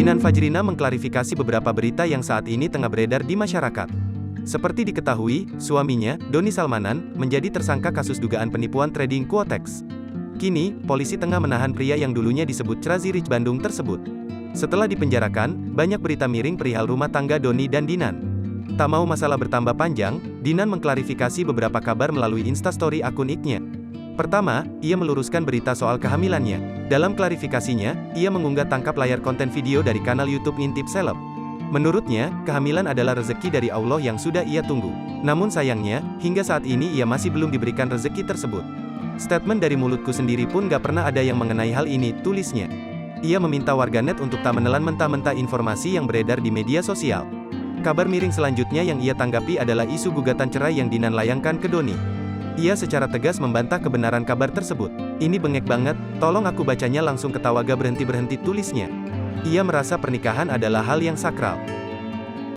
Dinan Fajrina mengklarifikasi beberapa berita yang saat ini tengah beredar di masyarakat. Seperti diketahui, suaminya, Doni Salmanan, menjadi tersangka kasus dugaan penipuan trading Quotex. Kini, polisi tengah menahan pria yang dulunya disebut Crazy Rich Bandung tersebut. Setelah dipenjarakan, banyak berita miring perihal rumah tangga Doni dan Dinan. Tak mau masalah bertambah panjang, Dinan mengklarifikasi beberapa kabar melalui instastory akun IG-nya. Pertama, ia meluruskan berita soal kehamilannya. Dalam klarifikasinya, ia mengunggah tangkap layar konten video dari kanal YouTube Ngintip Seleb. Menurutnya, kehamilan adalah rezeki dari Allah yang sudah ia tunggu. Namun sayangnya, hingga saat ini ia masih belum diberikan rezeki tersebut. Statement dari mulutku sendiri pun gak pernah ada yang mengenai hal ini, tulisnya. Ia meminta warganet untuk tak menelan mentah-mentah informasi yang beredar di media sosial. Kabar miring selanjutnya yang ia tanggapi adalah isu gugatan cerai yang Dinan layangkan ke Doni. Ia secara tegas membantah kebenaran kabar tersebut. Ini bengek banget, tolong aku bacanya langsung ketawa gak berhenti-berhenti, tulisnya. Ia merasa pernikahan adalah hal yang sakral.